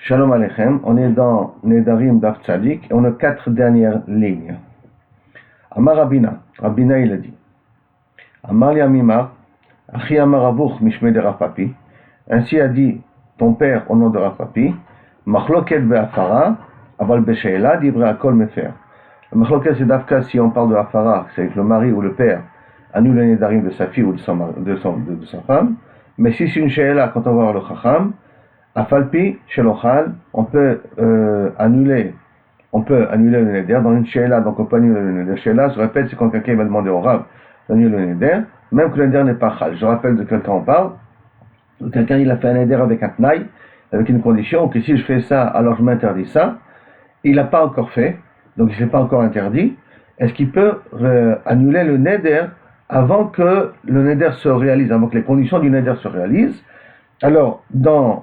Shalom Aleichem, on est dans Nedarim Daf Tzadik et on a 4 dernières lignes. Amar Rabina il a dit Amar li Amimar, Achi Amar Abuch Mishme de Rav Papi, ainsi a dit ton père au nom de Rav Papi, Machloket be'afara, aval be'she'ela divrei akol mefer. Le Machloket c'est d'Afka si on parle de afara, c'est que le mari ou le père annule le Nedarim de sa fille ou de sa femme, mais si c'est une she'ela, quand on va voir le Chacham, Afalpi, Shelochal, on peut annuler le neder dans une she'ela, donc on peut annuler le neder. She'ela, je répète, c'est quand quelqu'un va demander au Rav d'annuler le neder, même que le neder n'est pas chal. Je rappelle de quelqu'un on parle, quelqu'un il a fait un neder avec un tnaï, avec une condition, que si je fais ça, alors je m'interdis ça. Il n'a pas encore fait, donc il ne s'est pas encore interdit. Est-ce qu'il peut annuler le neder avant que le neder se réalise, avant que les conditions du neder se réalisent? Alors,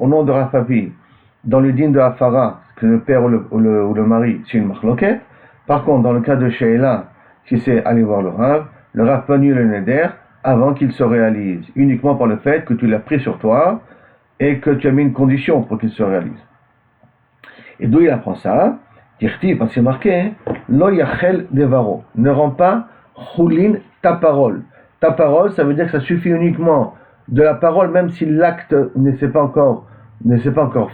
au nom de Rav Papi, dans le din de Hafara, que le père ou le mari, c'est une machloket. Par contre, dans le cas de She'ela, si c'est aller voir le Rav peut annuler le neder avant qu'il se réalise, uniquement par le fait que tu l'as pris sur toi et que tu as mis une condition pour qu'il se réalise. Et d'où il apprend ça? Tirti, parce que c'est marqué, Lo yachel devaro, ne rend pas chulin ta parole. Ta parole, ça veut dire que ça suffit uniquement de la parole, même si l'acte ne s'est pas encore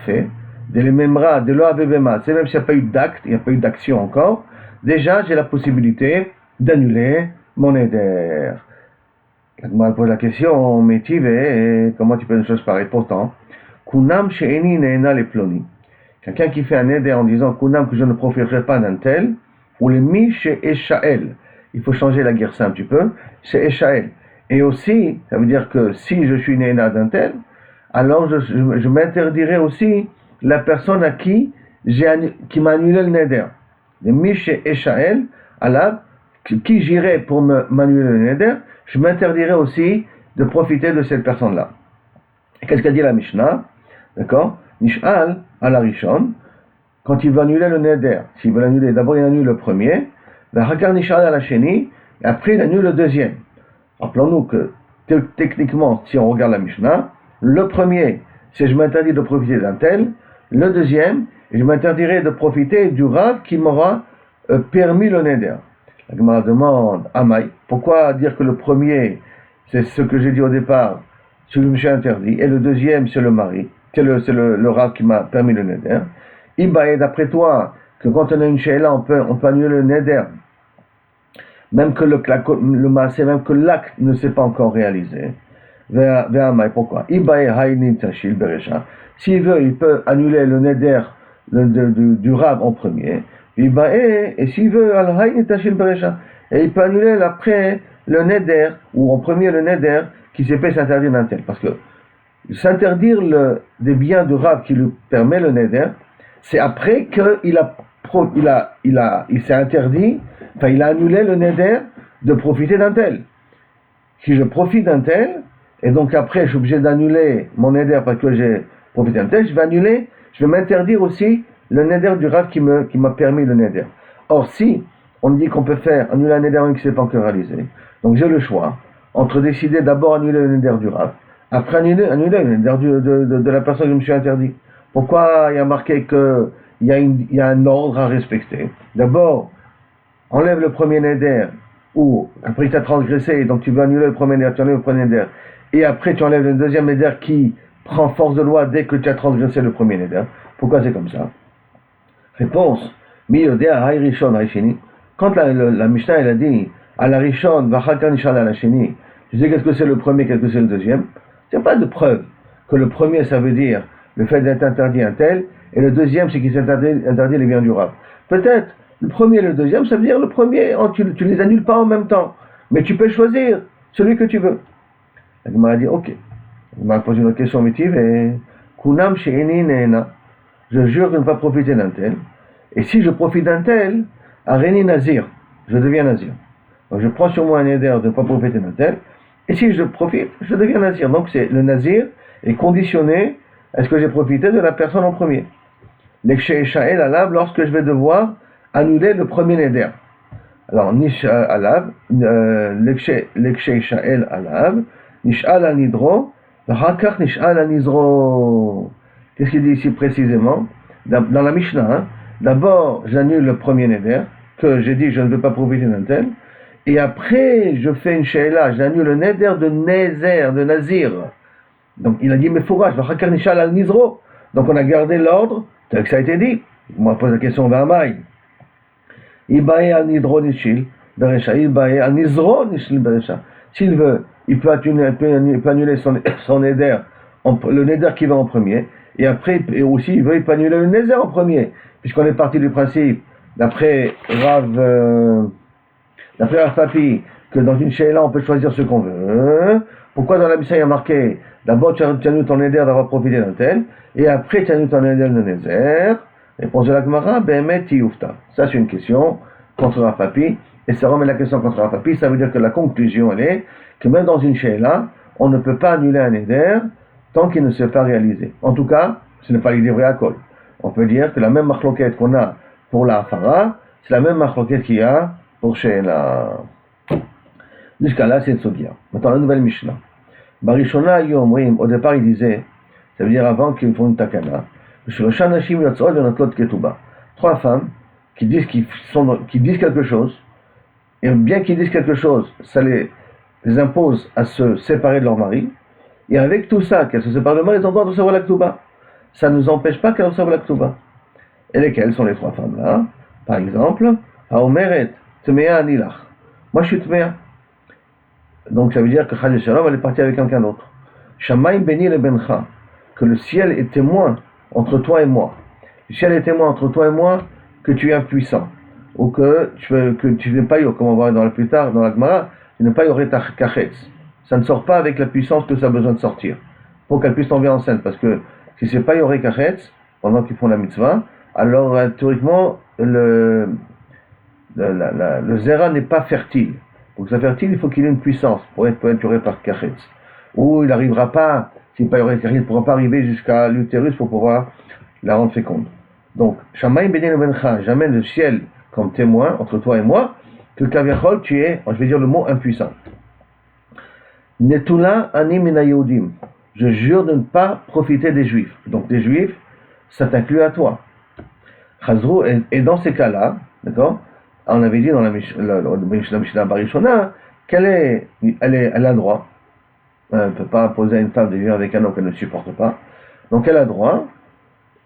fait, de l'ememra, de l'oavebema, c'est même s'il n'y a pas eu d'acte, il n'y a pas eu d'action encore, déjà j'ai la possibilité d'annuler mon éder. On pose la question, mais comment tu peux une chose pareille? Pourtant, kunam she'eni ne'ena le ploni. Quelqu'un qui fait un éder en disant kunam que je ne profiterai pas d'un tel, ou le mi she'eshael. Il faut changer la guerre un petit peu, she'eshael. Et aussi, ça veut dire que si je suis néna d'un tel, alors je m'interdirai aussi la personne à qui m'a annulé le neder. Le Mish et Shael, Allah, qui j'irai pour m'annuler le neder, je m'interdirai aussi de profiter de cette personne-là. Qu'est-ce qu'a dit la Mishnah? D'accord? Nish'al, à la Rishon, quand il veut annuler le neder, s'il veut l'annuler, d'abord il annule le premier, Hakar Nish'al à la Sheni, et après il annule le deuxième. Rappelons-nous que techniquement, si on regarde la Mishnah, le premier, c'est je m'interdis de profiter d'un tel. Le deuxième, je m'interdirai de profiter du Rav qui m'aura permis le neder. La Gemara demande, Amaï, pourquoi dire que le premier, c'est ce que j'ai dit au départ, celui que je me suis interdit, et le deuxième, c'est le mari, c'est le Rav qui m'a permis le neder. Ibaï, d'après toi, que quand on a une she'ela, on peut annuler le neder, même que le maasé, même que l'acte ne s'est pas encore réalisé. Pourquoi? S'il veut, il peut annuler le neder du Rav en premier. Et s'il veut, et il peut annuler après le neder, ou en premier le neder, qui s'est fait s'interdire d'un tel. Parce que s'interdire des biens du Rav qui lui permet le neder, c'est après qu'il s'est interdit, enfin, il a annulé le neder de profiter d'un tel. Si je profite d'un tel, et donc après je suis obligé d'annuler mon neder parce que j'ai profité d'un tel, je vais m'interdire aussi le neder du Rav qui m'a permis le neder. Or, si on dit qu'on peut faire annuler un neder qui ne s'est pas encore réalisé, donc j'ai le choix entre décider d'abord annuler le neder du Rav, après annuler le neder de la personne que je me suis interdit. Pourquoi il y a marqué qu'il y a un ordre à respecter? D'abord, enlève le premier neder, ou après tu as transgressé, donc tu veux annuler le premier neder, tu enlèves le premier neder, et après tu enlèves le deuxième neder qui prend force de loi dès que tu as transgressé le premier neder. Pourquoi c'est comme ça? Réponse, quand la Mishnah elle a dit à la Rishon, tu sais qu'est-ce que c'est le premier, qu'est-ce que c'est le deuxième? Il n'y a pas de preuve que le premier ça veut dire le fait d'être interdit un tel, et le deuxième c'est qu'il s'est interdit les biens du Rav. Peut-être le premier et le deuxième, ça veut dire le premier, tu les annules pas en même temps, mais tu peux choisir celui que tu veux. La Gemara a dit, ok. Il m'a posé une question métive, et Kunam she'eni ne'ena, je jure de ne pas profiter d'un tel, et si je profite d'un tel, areni nazir, je deviens nazir. Donc je prends sur moi un éder de ne pas profiter d'un tel, et si je profite, je deviens nazir. Donc le nazir est conditionné à ce que j'ai profité de la personne en premier. L'ekshei sha'el alav, lorsque je vais devoir annuler le premier neder. Alors, Nish'al alav, l'ekshei sha'el alav, Nish'al al nidro, Hakach Nish'al al nizro. Qu'est-ce qu'il dit ici précisément? dans la Mishnah, hein, d'abord j'annule le premier neder, que j'ai dit je ne veux pas profiter d'un tel, et après je fais une sheila, j'annule le neder de Nézer, de Nazir. Donc il a dit Mefourach, Vachakar Nishal al Nizro. Donc on a gardé l'ordre, tel que ça a été dit. Moi je pose la question vers Amaï. Ibae al Nidro Nishil, Beresha, Ibae al Nizro Nishil Beresha. S'il veut, il peut annuler son neder, le neder qui va en premier, et après, et aussi il peut annuler le neder en premier, puisqu'on est parti du principe, d'après Rav Papi, que dans une sheila on peut choisir ce qu'on veut. Pourquoi dans la Mishnah il y a marqué d'abord tu annules ton neder d'avoir profité d'un tel, et après tu annules ton neder de Nézer? Réponse de la Gemara, Behemet Tiyufta. Ça c'est une question contre Rav Papi, et ça remet la question contre Rav Papi. Ça veut dire que la conclusion elle est que même dans une sheila, on ne peut pas annuler un neder tant qu'il ne s'est pas réalisé. En tout cas, ce n'est pas l'idée vraie à col. On peut dire que la même machloket qu'on a pour la hafara, c'est la même machloket qu'il y a pour sheila. Jusqu'à là, c'est Tsogia. Maintenant, la nouvelle Mishnah. Barishona Yomrim, au départ, il disait, ça veut dire avant qu'ils font une takana, trois femmes qui disent quelque chose, et bien qu'ils disent quelque chose, ça les impose à se séparer de leur mari, et avec tout ça, qu'elles se séparent de leur mari, elles ont le droit de recevoir la Ktuba. Ça ne nous empêche pas qu'elles reçoivent la Ktuba. Et lesquelles sont les trois femmes-là? Par exemple, Haomeret, Tmea Anilach. Moi, je suis Tmea. Donc, ça veut dire que Chadé Shalom, elle est partie avec quelqu'un d'autre. Shamaim Beni le Bencha, que le ciel est témoin entre toi et moi. Le ciel est témoin entre toi et moi que tu es impuissant. Ou que tu n'es pas, comme on va voir plus tard dans la Gemara, tu n'es pas yoré ta kachetz. Ça ne sort pas avec la puissance que ça a besoin de sortir. Pour qu'elle puisse tomber enceinte. Parce que si c'est pas yoré kachetz, pendant qu'ils font la mitzvah, alors théoriquement, le zera n'est pas fertile. Pour que ça soit fertile, il faut qu'il ait une puissance pour être yoré par kachetz. Ou il n'arrivera pas, s'il n'est pas yoré kachetz, il ne pourra pas arriver jusqu'à l'utérus pour pouvoir la rendre féconde. Donc, Shamaim Beni le Bencha, j'amène le ciel comme témoin entre toi et moi, que Kaviachol, tu es, je vais dire le mot impuissant. Netula ani mina Yehudim. Je jure de ne pas profiter des Juifs. Donc des Juifs, ça t'inclut à toi. Chazrou, et dans ces cas-là, d'accord, on avait dit dans la Mishnah Barishona qu'elle a droit. Elle ne peut pas imposer à une femme de vivre avec un homme qu'elle ne supporte pas. Donc elle a droit.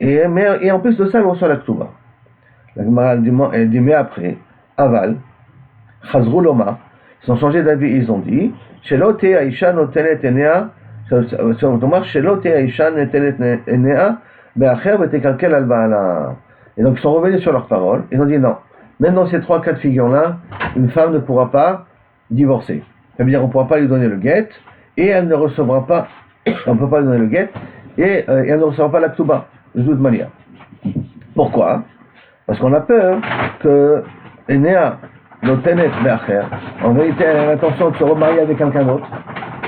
Et en plus de ça, elle reçoit la Ktuba. La Gemara elle dit mais après, Aval, Chazrou Loma, ils ont changé d'avis, ils ont dit, Shelote Aisha notelet enea, Shelote Aisha notelet enea, Be'acher betekalkel al ba'ala. Et donc ils sont revenus sur leurs paroles, ils ont dit non, même dans ces trois cas de figure-là, une femme ne pourra pas divorcer. Ça veut dire qu'on ne pourra pas lui donner le guet, et elle ne recevra pas, on ne peut pas lui donner le guet, et elle ne recevra pas la Ktuba, de toute manière. Pourquoi? Parce qu'on a peur que Enea, notenet be'acher, en vérité, elle a l'intention de se remarier avec quelqu'un d'autre.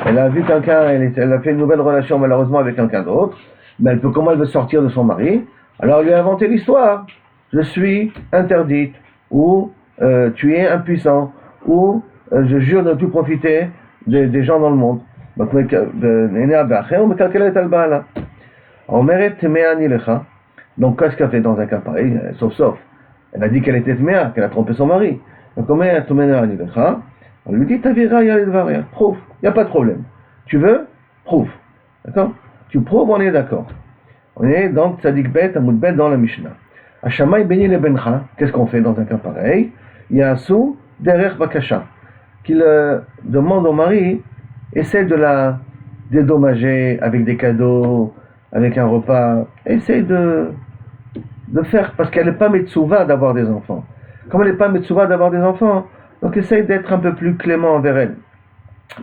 Elle a vu quelqu'un, elle a fait une nouvelle relation malheureusement avec quelqu'un d'autre, mais comment elle veut sortir de son mari? Alors elle lui a inventé l'histoire. Je suis interdite, ou tu es impuissant, ou je jure de ne plus profiter des gens dans le monde. Donc, Enea be'acher, ou mekalkelet al ba'ala. On mérite Tmeani lecha. Donc, qu'est-ce qu'elle fait dans un cas pareil? Sauf. Elle a dit qu'elle était Tmea, qu'elle a trompé son mari. Donc, on lui dit, Tavira, prouve, il n'y a pas de problème. Tu veux? Prouve. D'accord? Tu prouves, on est d'accord. On est donc Tzadik Bet, Amoud Bet dans la Mishnah. Hashamay Beni le Bencha, qu'est-ce qu'on fait dans un cas pareil? Il y a un sou derrière Bakasha, qu'il demande au mari, essaie de la dédommager avec des cadeaux, avec un repas, essaie de faire, parce qu'elle n'est pas Metsuva d'avoir des enfants. Comme elle n'est pas Metsuva d'avoir des enfants, donc essaye d'être un peu plus clément envers elle.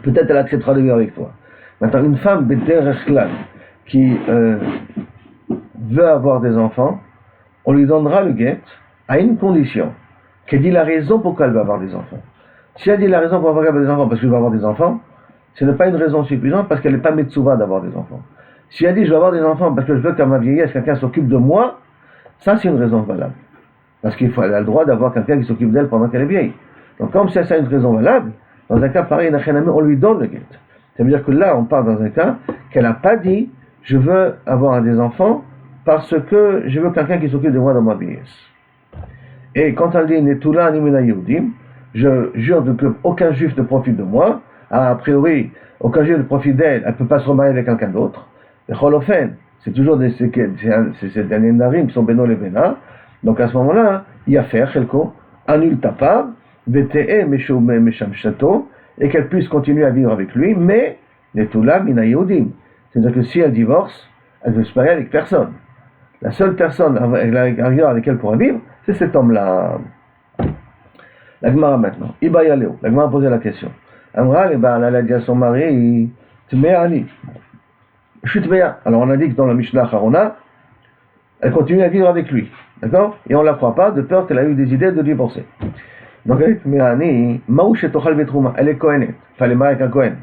Peut-être elle acceptera de vivre avec toi. Maintenant, une femme qui veut avoir des enfants, on lui donnera le guet à une condition, qu'elle dit la raison pourquoi elle veut avoir des enfants. Si elle dit la raison pourquoi elle veut avoir des enfants parce qu'elle veut avoir des enfants, ce n'est pas une raison suffisante parce qu'elle n'est pas Metsuva d'avoir des enfants. Si elle dit je veux avoir des enfants parce que je veux qu'à ma vieillesse quelqu'un s'occupe de moi, ça c'est une raison valable. Parce qu'elle a le droit d'avoir quelqu'un qui s'occupe d'elle pendant qu'elle est vieille. Donc comme c'est ça une raison valable, dans un cas pareil, on lui donne le guet. Ça veut dire que là on parle dans un cas qu'elle n'a pas dit je veux avoir des enfants parce que je veux quelqu'un qui s'occupe de moi dans ma vieillesse. Et quand elle dit Netula Nimina Yehudim, je jure que aucun juif ne profite de moi. A priori, aucun juif ne profite d'elle, elle ne peut pas se remarier avec quelqu'un d'autre. Le Cholofen, c'est toujours des derniers narim qui sont Beno les Bena. Donc à ce moment-là, il y a faire, Chelko, annule ta part, VTE Mesham Chateau, et qu'elle puisse continuer à vivre avec lui, mais Netula Mina Yehudim. C'est-à-dire que si elle divorce, elle ne veut se marier avec personne. La seule personne avec laquelle elle pourra vivre, c'est cet homme-là. La Gemara maintenant. Iba Yaleo. La Gemara a posé la question. Amra, elle a dit à son mari, Tmeani. Je suis Tmea. Alors on a dit que dans la Mishnah Harona, elle continue à vivre avec lui. D'accord? Et on ne la croit pas de peur qu'elle a eu des idées de divorcer. Donc elle est Tmeani, Maouche et Tochal Betrouma. Elle est Kohenet. Enfin, elle est mariée avec un Kohen.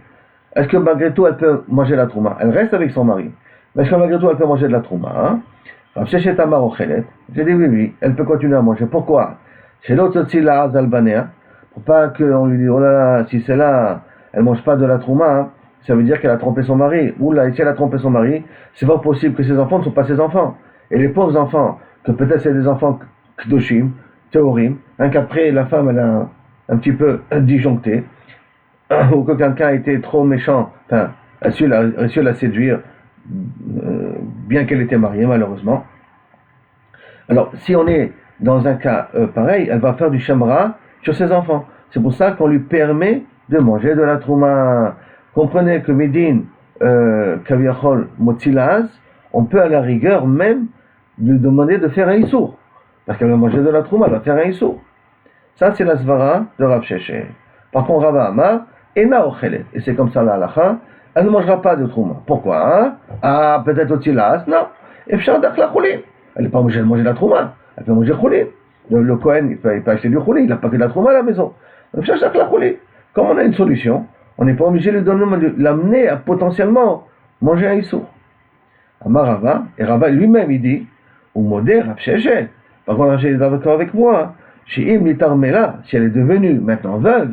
Est-ce que malgré tout elle peut manger la Trouma? Elle reste avec son mari. Mais est-ce que malgré tout elle peut manger de la Trouma? Hein? J'ai dit oui, elle peut continuer à manger. Pourquoi? Chez l'autre pour pas qu'on lui dise, oh là là, si c'est là, elle mange pas de la trouma, ça veut dire qu'elle a trompé son mari. Ou là, si elle a trompé son mari, c'est pas possible que ses enfants ne soient pas ses enfants. Et les pauvres enfants, que peut-être c'est des enfants kdoshim, théorim, qu'après la femme elle a un petit peu disjoncté, ou que quelqu'un a été trop méchant, enfin, a su la séduire, bien qu'elle était mariée malheureusement. Alors si on est dans un cas pareil, elle va faire du shamra sur ses enfants. C'est pour ça qu'on lui permet de manger de la trouma. Comprenez que Médine Kaviachol Motzilaz, on peut à la rigueur même lui demander de faire un issour, parce qu'elle va manger de la trouma, elle va faire un issour. Ça c'est la svara de Rav Sheshet. Par contre Rava Amar Ena Ochelet, et c'est comme ça la halacha, elle ne mangera pas de trouma. Pourquoi? Hein? Ah, peut-être au tilas? Non. Efshar d'achla choulin. Elle n'est pas obligée de manger de la trouma. Elle peut manger choulin. Le Kohen, il peut acheter du choulin. Il n'a pas que de la trouma à la maison. Efshar d'achla choulin. Comme on a une solution, on n'est pas obligé de l'amener à potentiellement manger un issou. Amar Rava, et Rava lui-même, il dit, ou modé Rav Sheshet. Par contre, Rav Sheshet est d'accord avec moi. Chez Im Litarmela, si elle est devenue maintenant veuve,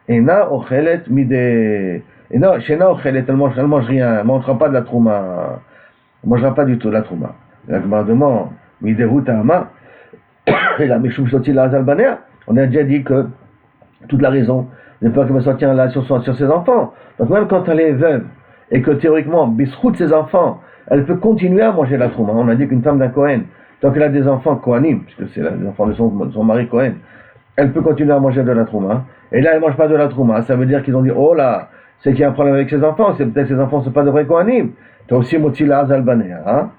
Ena Ochelet Mide. Et non, chez Naochelet, elle mange rien, elle ne mangera pas de la trouma, elle ne mangera pas du tout de la trouma. La Gemara demande, Mideruta Ama, et la Meshum Soti la Azalbanea, on a déjà dit que toute la raison, de peur qu'elle va sortir là sur ses enfants. Donc même quand elle est veuve, et que théoriquement, bisroute ses enfants, elle peut continuer à manger la trouma. On a dit qu'une femme d'un Kohen, tant qu'elle a des enfants Kohanim, puisque c'est les enfants de son mari Kohen, elle peut continuer à manger de la trouma. Et là, elle ne mange pas de la trouma. Ça veut dire qu'ils ont dit, oh là, c'est qu'il y a un problème avec ses enfants, c'est peut-être que ses enfants ne sont pas de vrais Kohanim. Tu as aussi Motila Azalbanea. Hein?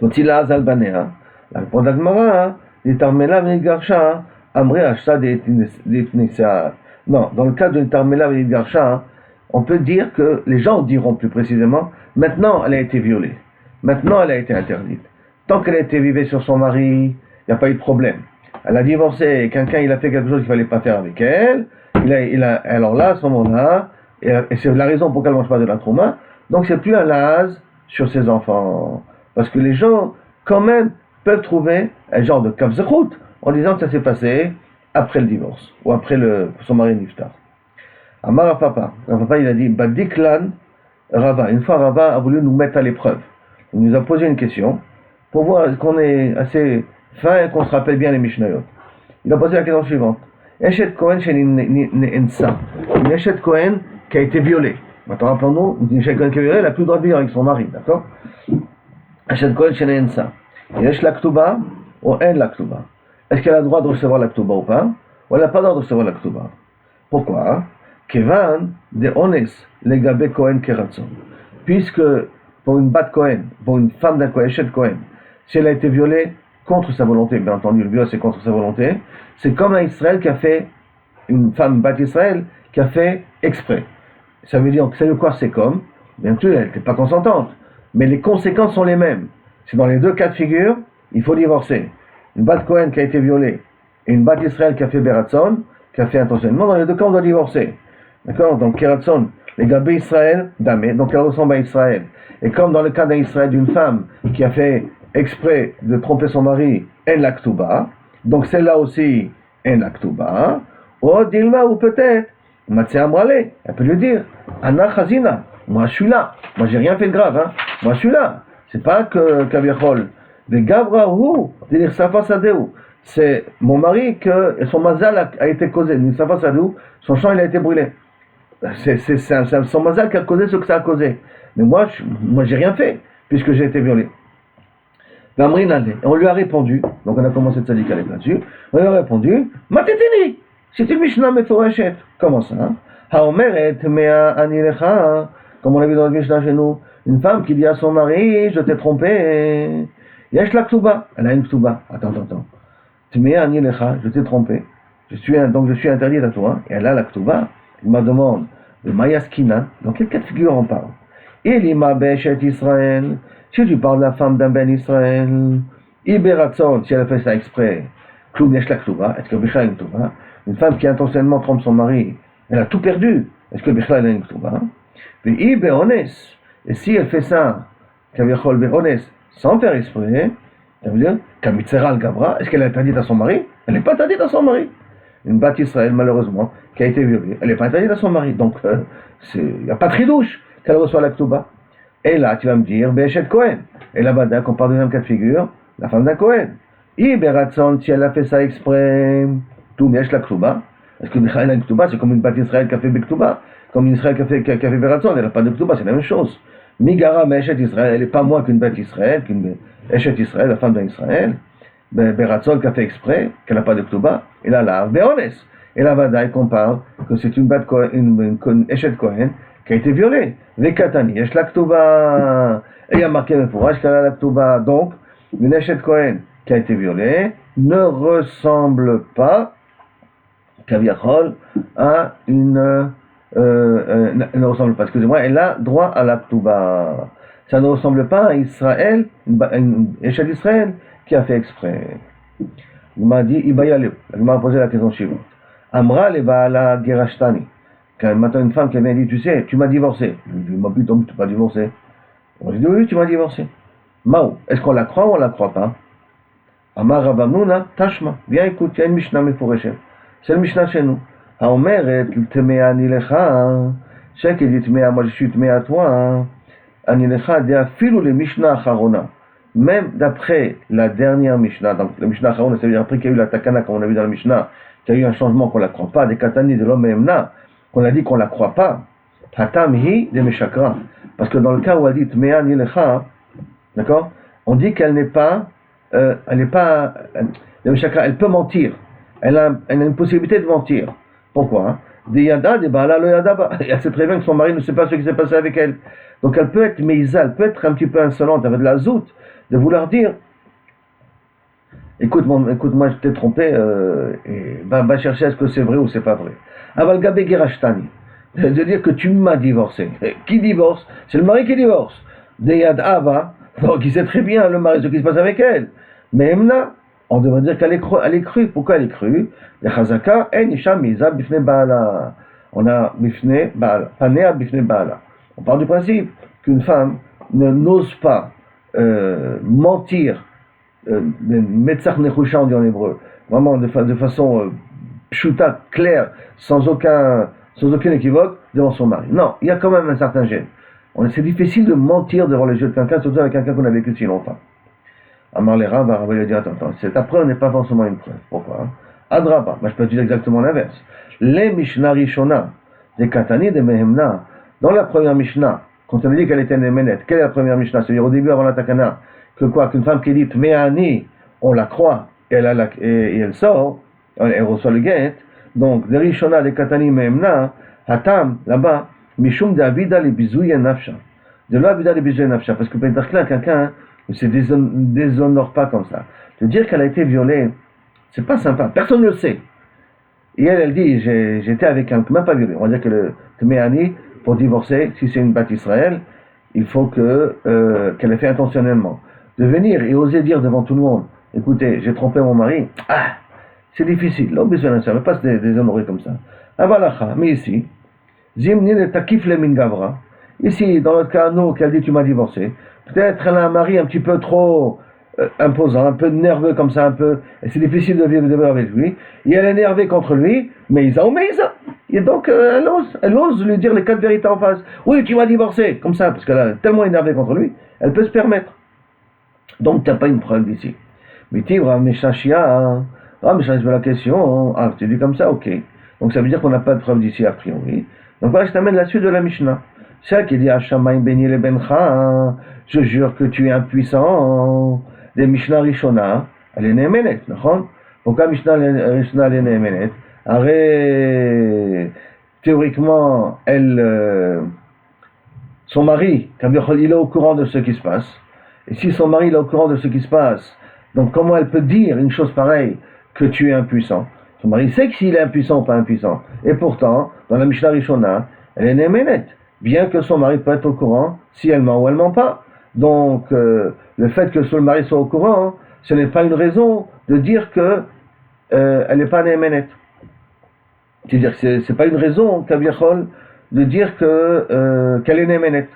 Motila Azalbanea. La réponse d'Agmara, hein? Nitarmela Venigarsha, Amre Ashta d'Etnissa. Non, dans le cas de Nitarmela Venigarsha, on peut dire que les gens diront plus précisément, maintenant elle a été violée. Maintenant elle a été interdite. Tant qu'elle a été vivée sur son mari, il n'y a pas eu de problème. Elle a divorcé, quelqu'un il a fait quelque chose qu'il ne fallait pas faire avec elle. Alors là, à ce moment-là, et c'est la raison pour laquelle elle ne mange pas de la trouma, donc c'est plus un laz sur ses enfants. Parce que les gens, quand même, peuvent trouver un genre de kavzechut en disant que ça s'est passé après le divorce, ou après son mari niftar. Amar Papa, il a dit, Badiklan Rava. Une fois Rava a voulu nous mettre à l'épreuve. Il nous a posé une question, pour voir qu'on est assez fin et qu'on se rappelle bien les Mishnayot. Il a posé la question suivante. Eshet Kohen chez Nensa. Une Eshet Kohen qui a été violée. Maintenant, rappelons-nous, une Eshet Kohen qui a été violée, elle n'a plus le droit de vivre avec son mari, d'accord? Eshet Kohen chez Nensa. Yesh la Ktuba ou En la Ktuba. Est-ce qu'elle a le droit de recevoir la Ktuba ou pas? Ou elle n'a pas le droit de recevoir la Ktuba? Pourquoi? Kevan de Ones legabe Kohen keratson. Puisque pour une bat Kohen, pour une femme d'un Kohen, Eshet Kohen, si elle a été violée contre sa volonté, bien entendu, le viol c'est contre sa volonté, c'est comme un Israël qui a fait, une femme bat Israël qui a fait exprès. Ça veut dire que c'est quoi? C'est comme, bien sûr, elle n'était pas consentante, mais les conséquences sont les mêmes. C'est dans les deux cas de figure, il faut divorcer. Une bat Kohen qui a été violée et une bat Israël qui a fait Beratson, qui a fait intentionnellement, dans les deux cas on doit divorcer. D'accord? Donc Keratson, les gabé Israël, damé, donc elle ressemble à Israël. Et comme dans le cas d'un Israël d'une femme qui a fait exprès de tromper son mari, en la Ktuba, donc celle-là aussi, en la Ktuba, ou Dilma, ou peut-être, Matzé Amrale, elle peut lui dire, Anna Chazina, moi je suis là, moi j'ai rien fait de grave, hein, moi je suis là, C'est pas que Kaviachol. De Gabrahu, de l'Irsafa Sadeu. C'est mon mari que son mazal a été causé. L'Irsafa Sadeu, son champ il a été brûlé. C'est son mazal qui a causé ce que ça a causé. Mais moi j'ai rien fait, puisque j'ai été violé. On lui a répondu, donc on a commencé de tzaddik là-dessus, on lui a répondu, Matetini, c'est une Mishnah Meforachet. Comment ça? Haomeret mea anilecha, comme on l'a vu dans le Mishnah chez nous, une femme qui dit à son mari, je t'ai trompé, Yesh la ktuba, elle a une ktuba, attends, Tmea anilecha, je t'ai trompé, donc je suis interdite à toi, et elle a la ktuba, il me demande, de Mayaskina, dans quel cas de figure on parle? Elima Beshet Israël, si tu parles de la femme d'un ben Israël, Iberatzon, si elle a fait ça exprès, Kloub Yesh la ktuba, est-ce que Bichla a une ktuba? Une femme qui intentionnellement trompe son mari, elle a tout perdu, est-ce que Bichla a une ktuba? Puis Ibeones, et si elle fait ça, Kaviachol Beones, sans faire exprès, ça veut dire, Kamitzeral Gavra, est-ce qu'elle est interdite à son mari? Elle n'est pas interdite à son mari. Une bat Israël, malheureusement, qui a été violée, elle n'est pas interdite à son mari. Donc, il n'y a pas de tridouche qu'elle reçoit la ktuba. Et là, tu vas me dire, Béchet Cohen. Et là-bas, qu'on parle de deuxième cas de figure, la femme d'un Cohen. Iberatson, si elle a fait ça exprès, tout Béchet la ktuba. Est-ce que Michael a une ktuba? C'est comme une bat Israël qui a fait Bektuba. Comme une Israël qui a fait Beratson, elle n'a pas de ktuba, c'est la même chose. Migara Béchet Israël, elle n'est pas moins qu'une bat Israël, qu'une Béchet Israël, la femme d'un Israël. Beratson qui a fait exprès, qu'elle n'a pas de ktuba. Et là, Béones. Et là, Vadaï qu'on parle que c'est une bat une Échet Cohen qui a été violée. Vekatani, Yesh la ktuba. Et il y a marqué le fourrage qu'elle a la ktuba. Donc, une Échet Cohen qui a été violée ne ressemble pas, Kaviachol, à une. Ne ressemble pas, excusez-moi, elle a droit à la ktuba. Ça ne ressemble pas à Israël, une Échet d'Israël qui a fait exprès. Il m'a dit, il m'a posé la question suivante. Amra le Baala Gerashtani. Quand maintenant une femme qui vient dit, tu sais, tu m'as divorcé. Je lui dis, ma putain, tu m'as divorcé. Je dis, oui, tu m'as divorcé. Mao, est-ce qu'on la croit ou on la croit pas? Amar Rabamnuna, Tashma. Viens, écoute, il y a une Mishnah Meforeshet. C'est le Mishnah chez nous. Haomeret, Temea Nilecha. C'est qui dit Temea, moi je suis Temea à toi. Anilecha, de Afilou le Mishnah Acharona. Même d'après la dernière Mishnah, donc la Mishnah Acharona, ça veut dire après qu'il y a eu la Takana, comme on a vu dans la Mishnah, qu'il y a eu un changement qu'on ne la croit pas, des Katani de l'homme Emna, qu'on a dit qu'on ne la croit pas, Hatam hi de Meshakra. Parce que dans le cas où elle dit Tmea Nilecha, d'accord, on dit qu'elle n'est pas, de Meshakra, elle peut mentir, elle a une possibilité de mentir. Pourquoi? Des Yada, des Baala, le Yadaba. Elle sait très bien que son mari ne sait pas ce qui s'est passé avec elle. Donc elle peut être meïsa, elle peut être un petit peu insolente, avec de la zoute, de vouloir dire écoute, moi je t'ai trompé, et va chercher est-ce que c'est vrai ou c'est pas vrai. Aval Gabé Gerashtani, de dire que tu m'as divorcé. Qui divorce? C'est le mari qui divorce. Deyad Ava, donc il sait très bien le mari ce qui se passe avec elle. Mais Emna, on devrait dire qu'elle est crue. Pourquoi elle est crue? Les Chazaka, En Isha Miza Bifne Baala. On a Bifne Baala, Panea Bifne Baala. On part du principe qu'une femme n'ose pas mentir, Metzach Nechusha on dit en hébreu, vraiment de façon pshuta, claire, sans aucun équivoque, devant son mari. Non, il y a quand même un certain gêne. C'est difficile de mentir devant les yeux de quelqu'un, surtout avec quelqu'un qu'on a vécu si longtemps. Amar les Rav, il a dit attends, cette preuve n'est pas forcément une preuve. Pourquoi? Adraba, je peux dire exactement l'inverse. Les Mishnah Rishona, des Katani, des Mehemna, dans la première Mishnah, quand on a dit qu'elle était Nemenet, quelle est la première Mishnah? C'est-à-dire au début avant la Takana, qu'une femme qui dit Me'ani, on la croit, et elle sort, elle reçoit le guet. Donc, des Rishona, des Katani, Mehemna, Hatam, là-bas, Mishum de Avida le Bizouya Nafsha. De là, Avida le Bizouya Nafsha, parce que peut-être que quelqu'un ne se déshonore pas comme ça. De dire qu'elle a été violée, c'est pas sympa, personne ne le sait. Et elle dit, j'étais avec un, même pas violé. On va dire que le Me'ani, pour divorcer, si c'est une bat Israël, il faut qu'elle ait fait intentionnellement. De venir et oser dire devant tout le monde, écoutez, j'ai trompé mon mari, c'est difficile, là, besoin de ça, ne pas se déshonorer comme ça. Avalacha, mais ici, Zimni le takif le min gavra, ici, dans le cas, nous, qu'elle dit tu m'as divorcé, peut-être elle a un mari un petit peu trop imposant, un peu nerveux comme ça, un peu, et c'est difficile de vivre avec lui, et elle est énervée contre lui, Meïsa ou Meïsa. Et donc, elle ose lui dire les quatre vérités en face. Oui, tu m'as divorcé, comme ça, parce qu'elle est tellement énervée contre lui, elle peut se permettre. Donc tu n'as pas une preuve d'ici. Mais tu Rav Meshachia, Rav Meshachia la question, ah, tu dis comme ça, ok. Donc ça veut dire qu'on n'a pas de preuve d'ici a priori. Donc voilà, je t'amène la suite de la Mishnah. C'est elle qui dit Hashamayim Beni le Bencha, je jure que tu es impuissant. Des Mishnah Rishona, elle est Nehemenet, d'accord? Pourquoi Mishnah Rishona elle est Nehemenet? Arrête, théoriquement, son mari, il est au courant de ce qui se passe. Et si son mari est au courant de ce qui se passe, donc comment elle peut dire une chose pareille que tu es impuissant? Son mari sait que s'il est impuissant ou pas impuissant. Et pourtant, dans la Mishnah Rishona, elle est Nehemenet. Bien que son mari peut être au courant si elle ment ou elle ment pas. Donc, le fait que son mari soit au courant, ce n'est pas une raison de dire que elle n'est pas Nehemenet. C'est-à-dire que c'est pas une raison, Kaviachol, de dire qu'elle est Nehemenet.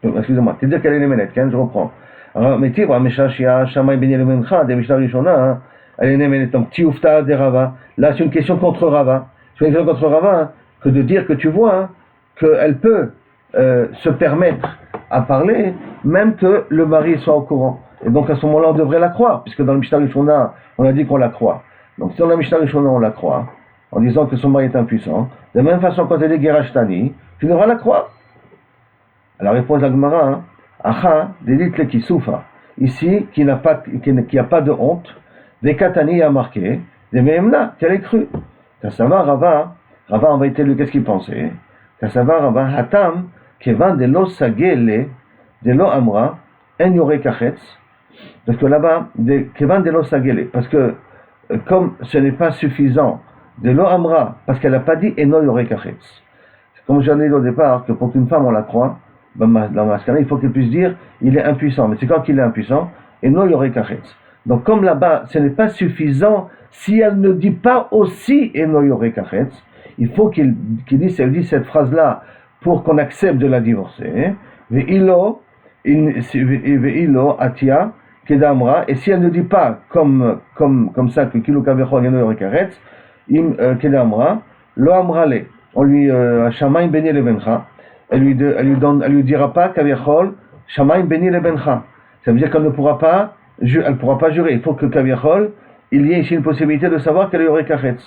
Excusez-moi, c'est dire qu'elle est Nehemenet, je reprends. Mais tu vois, Meshachia, Shamay Ben Yemencha, des Mishnah Rishona, elle est Nehemenet. Donc, Tiufta de Rava. Là, c'est une question contre Rava. C'est une question contre Rava, que de dire que tu vois qu'elle peut se permettre à parler, même que le mari soit au courant. Et donc à ce moment-là, on devrait la croire, puisque dans le Mishnah Rishona, on a dit qu'on la croit. Donc si dans le Mishnah Rishona, on la croit, en disant que son mari est impuissant, de la même façon, quand elle est Gerashtani, tu devras la croire. Alors répond la Gemara, Acha, dédite le Kisoufa, ici, qui n'a pas de honte, des Katani a marqué, des Mehemna, qu'elle est crue. Tassava Rava, en vérité, lui, qu'est-ce qu'il pensait? Tassava Rava, Hatam, Kevan de lo sagele, de lo amra, en yore kachetz. Parce que là-bas, Kevan de lo sagele, parce que comme ce n'est pas suffisant, de lo amra, parce qu'elle n'a pas dit eno yore kachetz. Comme j'en ai dit au départ, que pour qu'une femme on la croit, dans Maskana, il faut qu'elle puisse dire il est impuissant. Mais c'est quand il est impuissant, eno yore kachetz. Donc comme là-bas, ce n'est pas suffisant, si elle ne dit pas aussi eno yore kachetz, il faut qu'elle dise cette phrase-là pour qu'on accepte de la divorcer. Ve'ilo atia kedamra. Et si elle ne dit pas comme ça que kilo kavechon yeno yorekaretz, kedamra lo amrale. On lui shamayim beni lebencha. Elle lui dira pas kavechol shamayim beni lebencha. Ça veut dire qu'elle ne pourra pas jurer. Il faut que kavechol il y ait ici une possibilité de savoir qu'elle est yorekaretz.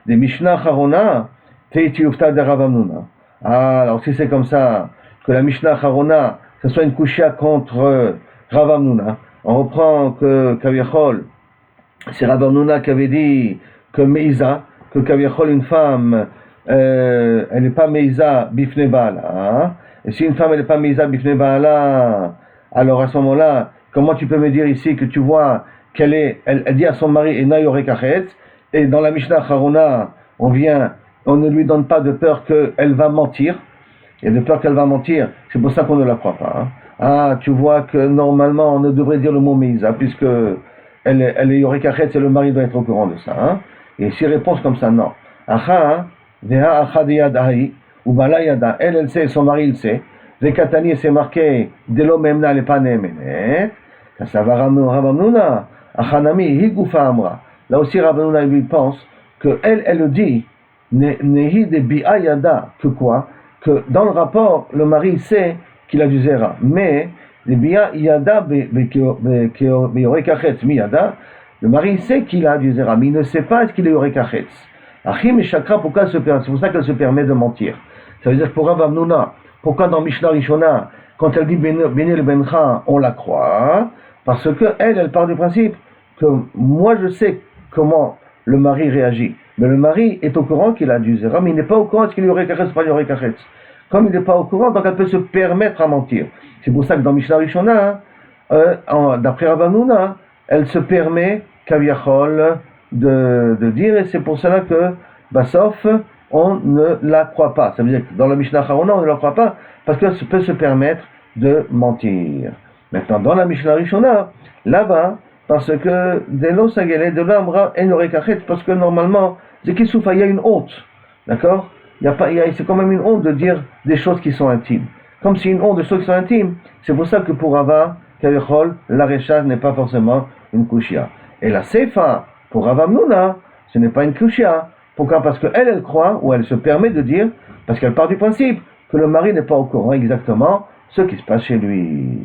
Des Mishnah Charona teiti ufta de Rav Hamnuna. Ah, alors si c'est comme ça, que la Mishnah Charona, ce soit une kushia contre Rav Hamnuna, on reprend que Kaviachol, c'est Rav Hamnuna qui avait dit que Meïza, que Kaviachol, une femme, elle n'est pas Meïza bifne Baala. Hein? Et si une femme elle n'est pas Meïza bifne Baala, alors à ce moment-là, comment tu peux me dire ici que tu vois elle dit à son mari Ena yore kachetz, et dans la Mishnah Charona, on ne lui donne pas de peur qu'elle va mentir. Il y a de peur qu'elle va mentir. C'est pour ça qu'on ne la croit pas. Hein. Ah, tu vois que normalement, on ne devrait dire le mot Meïza, puisque elle est Yorekachetz et le mari doit être au courant de ça. Hein. Et si réponse comme ça, non. Acha, veha acha de yadahi, ou bala yada, elle sait, son mari, il sait. Vekatani, c'est marqué, delo memna, le pas nemenet. Kasava Ramamnuna, achanami, higufa amra. Là aussi, Ramamnuna, lui pense que elle le dit, Nehi de bi'a yada, que quoi? Que dans le rapport, le mari sait qu'il a du zera, mais le bi'a yada beyorekachetz miyada, le mari sait qu'il a du zera, mais il ne sait pas est-ce qu'il est yorekachetz. Achim et chakra, pourquoi c'est pour ça qu'elle se permet de mentir. Ça veut dire pour Rav Hamnuna, pourquoi dans Mishnah Rishona, quand elle dit Beni le Bencha, on la croit, parce que elle part du principe que moi je sais comment le mari réagit. Mais le mari est au courant qu'il a du zera, mais il n'est pas au courant est-ce qu'il y aurait kachetz ou pas y kachetz. Comme il n'est pas au courant, donc elle peut se permettre à mentir. C'est pour ça que dans Mishnah Rishona, d'après Rav Hamnuna, elle se permet kaviachol de dire, et c'est pour cela que Bassof, on ne la croit pas. Ça veut dire que dans la Mishnah Charona, on ne la croit pas, parce qu'elle peut se permettre de mentir. Maintenant, dans la Mishnah Rishona, là-bas, parce que de l'eau sagele, de l'amra, en yorekachetz, parce que normalement, c'est qu'il souffre, il y a une honte, d'accord? C'est quand même une honte de dire des choses qui sont intimes. Comme c'est une honte de choses qui sont intimes, c'est pour ça que pour Rava, Kavechol, la Recha n'est pas forcément une kushia. Et la Seifa, pour Rav Hamnuna, ce n'est pas une kushia. Pourquoi? Parce qu'elle croit, ou elle se permet de dire, parce qu'elle part du principe que le mari n'est pas au courant exactement ce qui se passe chez lui.